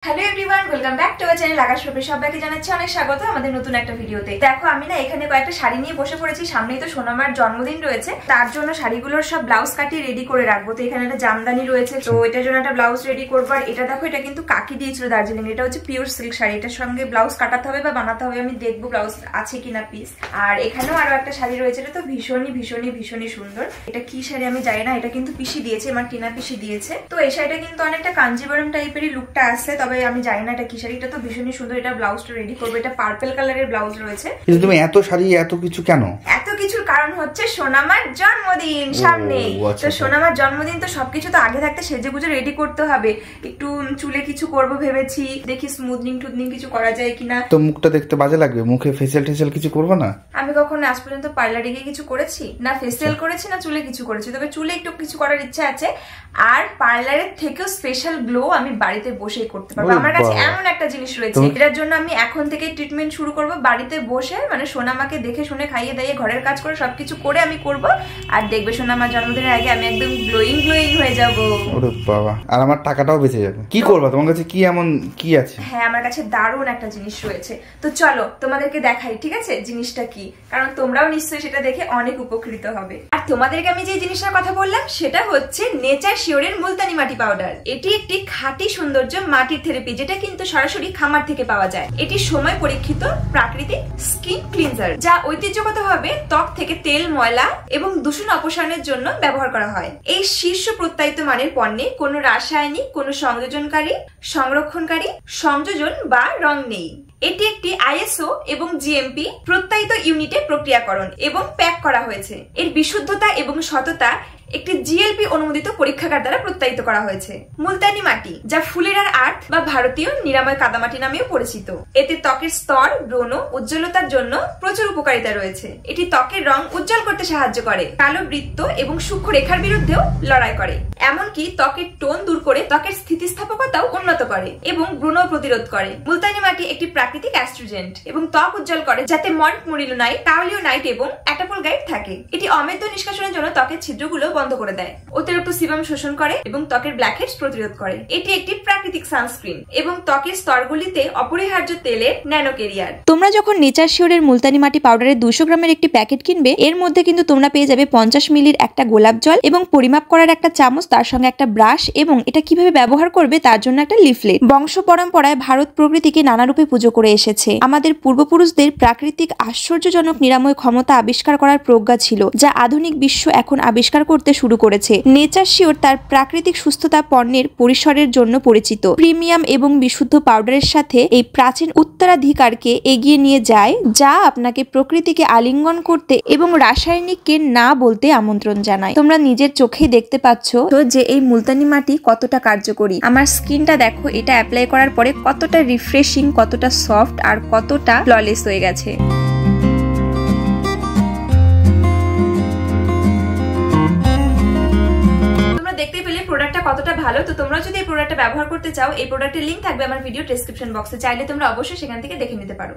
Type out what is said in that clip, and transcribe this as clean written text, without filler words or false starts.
Hello everyone, welcome back to our channel Akash রূপে। সবাইকে জানাচ্ছি অনেক স্বাগত আমাদের নতুন একটা ভিডিওতে। দেখো আমি না এখানে কয়েকটা শাড়ি নিয়ে বসে পড়েছি। সামনেই তো সোনামার জন্মদিন রয়েছে, তার জন্য শাড়িগুলোর সব ব্লাউজ কাটিয়ে রেডি করে রাখবো। তো এখানে একটা জামদানি রয়েছে, তো এটার জন্য একটা ব্লাউজ রেডি করবো। আর এটা দেখো, এটা কিন্তু কাকি দিয়েছিল দার্জিলিং। এটা হচ্ছে পিওর সিল্ক শাড়ি, এটার সঙ্গে ব্লাউজ কাটাতে হবে বা বানাতে হবে। আমি দেখবো ব্লাউজ আছে কিনা পিস। আর এখানেও আরো একটা শাড়ি রয়েছে, এটা তো ভীষণই সুন্দর। এটা কি শাড়ি আমি জানি না, এটা কিন্তু পিসি দিয়েছে, আমার টিনা পিসি দিয়েছে। তো এই শাড়িটা কিন্তু অনেকটা কাঞ্জিবরম টাইপেরই লুকটা আসছে, তবে আমি জানি না এটা কি শাড়ি। এটা তো ভীষণই সুন্দর। এটা ব্লাউজটা রেডি করবো। এটা পার্পল কালারের ব্লাউজ রয়েছে। কিন্তু তুমি এত শাড়ি এত কিছু কেন? এত কিছুর কারণ হচ্ছে সোনামার জন্মদিন সামনে। তো সোনামার জন্মদিন, তো সবকিছু তো আগে থাকতে সেজে গুজে রেডি করতে হবে। একটু চুলে কিছু করবো ভেবেছি, দেখি স্মুথনিং টুথনিং কিছু করা যায় কিনা। তো মুখটা দেখতে বাজে লাগবে, মুখে ফেসিয়াল টেসিয়াল কিছু করবে না? আমি কখনো আজ পর্যন্ত পার্লারে গিয়ে কিছু করেছি না, ফেসিয়াল করেছি না চুলে কিছু করেছি। তবে চুলে একটু কিছু করার ইচ্ছা আছে। আর পার্লারের থেকেও স্পেশাল গ্লো আমি বাড়িতে বসেই করতে পারবো। আমার কাছে এমন একটা জিনিস রয়েছে, এটার জন্য আমি এখন থেকে ট্রিটমেন্ট শুরু করব। বাড়িতে বসে মানে সোনামাকে দেখে শুনে খাইয়ে দাইয়ে ঘরের কাজ করে সবকিছু করে আমি করব। আর দেখবে সোনামার জন্মদিনের আগে আমি একদম গ্লোয়িং হয়ে যাব। ওরে বাবা, আর আমার টাকাটাও বেঁচে যাবে। কি করবা? তোমার কাছে কি এমন কি আছে? হ্যাঁ, আমার কাছে দারুণ একটা জিনিস রয়েছে। তো চলো তোমাদেরকে দেখাই, ঠিক আছে, জিনিসটা কি। কারণ তোমরাও নিশ্চয়ই সেটা দেখে অনেক উপকৃত হবে। আর তোমাদেরকে আমি যে জিনিসটার কথা বললাম সেটা হচ্ছে নেচার শিওরের মুলতানি মাটি পাউডার। এটি একটি খাঁটি সৌন্দর্য মাটির থেরাপি, যেটা কিন্তু সরাসরি খামার থেকে পাওয়া যায়। এটি সময় পরীক্ষিত প্রাকৃতিক স্কিন ক্লিনজার, যা ঐতিহ্যগতভাবে ত্বক থেকে তেল, ময়লা এবং দূষণ অপসারণের জন্য ব্যবহার করা হয়। এই শীর্ষ প্রত্যায়িত মানের পণ্যে কোনো রাসায়নিক, কোনো সংযোজনকারী, সংরক্ষণকারী, সংযোজন বা রং নেই। এটি একটি আইএসও এবং জিএমপি প্রত্যায়িত ইউনিটে প্রক্রিয়াকরণ এবং প্যাক করা হয়েছে। এর বিশুদ্ধতা এবং সততা একটি জিএলপি অনুমোদিত পরীক্ষাগার দ্বারা প্রত্যায়িত করা হয়েছে। মুলতানি মাটি, যা ফুলেরার আর্থ বা ভারতীয় নিরাময় কাদামাটি নামেও পরিচিত। এতে ত্বকের স্তর, ব্রণ, উজ্জ্বলতার জন্য প্রচুর উপকারিতা রয়েছে। এটি ত্বকের রং উজ্জ্বল করতে সাহায্য করে, কালো বৃত্ত এবং সূক্ষ্ম রেখার বিরুদ্ধেও লড়াই করে। এমনকি ত্বকের টোন দূর করে ত্বকের স্থিতিস্থাপকতাও উন্নত করে এবং ব্রণ প্রতিরোধ করে। মুলতানি মাটি একটি প্রাকৃতিক অ্যাস্ট্রোজেন্ট এবং ত্বক উজ্জ্বল করে, যাতে মরিলুনাইট, কাওলিওনাইট এবং অ্যাটাপোলগাইট থাকে। এটি অমেদ্য নিষ্কাশনের জন্য ত্বকের ছিদ্রগুলো বন্ধ করে দেয়, অতিরিক্ত সিবাম শোষণ করে এবং ত্বকের ব্ল্যাকহেডস প্রতিরোধ করে। এটি একটি প্রাকৃতিক সানস্ক্রিন এবং ত্বকের স্তরগুলিতে অপরিহার্য তেলের ন্যানো ক্যারিয়ার। তোমরা যখন নেচার শিওরের মুলতানি মাটি পাউডারের 200 গ্রামের একটি প্যাকেট কিনবে, এর মধ্যে কিন্তু তোমরা পেয়ে যাবে 50 মিলির একটা গোলাপ জল এবং পরিমাপ করার একটা চামচ, তার সঙ্গে একটা ব্রাশ এবং এটা কিভাবে ব্যবহার করবে তার জন্য একটা লিফলেট। বংশ পরম্পরায় ভারত প্রকৃতিকে নানা রূপে পুজো করে এসেছে। আমাদের পূর্বপুরুষদের প্রাকৃতিক আশ্চর্যজনক নিরাময় ক্ষমতা আবিষ্কার করার প্রজ্ঞা ছিল, যা আধুনিক বিশ্ব এখন আবিষ্কার করতে শুরু করেছে। নেচার শিওর তার প্রাকৃতিক সুস্থতা পণ্যের পরিসরের জন্য পরিচিত। প্রিমিয়াম এবং বিশুদ্ধ পাউডারের সাথে এই প্রাচীন উত্তরাধিকারকে এগিয়ে নিয়ে যায়, যা আপনাকে প্রকৃতিকে আলিঙ্গন করতে এবং রাসায়নিককে না বলতে আমন্ত্রণ জানায়। তোমরা নিজের চোখেই দেখতে পাচ্ছ যে এই মুলতানি মাটি কতটা কার্যকরী। আমার স্কিনটা দেখো, এটা অ্যাপ্লাই করার পরে কতটা রিফ্রেশিং, কতটা সফট আর কতটা ফ্ললেস হয়ে গেছে। প্রোডাক্টটা কতটা ভালো। তো তোমরা যদি এই প্রোডাক্টটা ব্যবহার করতে চাও, এই প্রোডাক্টের লিংক থাকবে আমার ভিডিও ডেসক্রিপশন বক্সে, চাইলে তোমরা অবশ্যই সেখান থেকে দেখে নিতে পারো।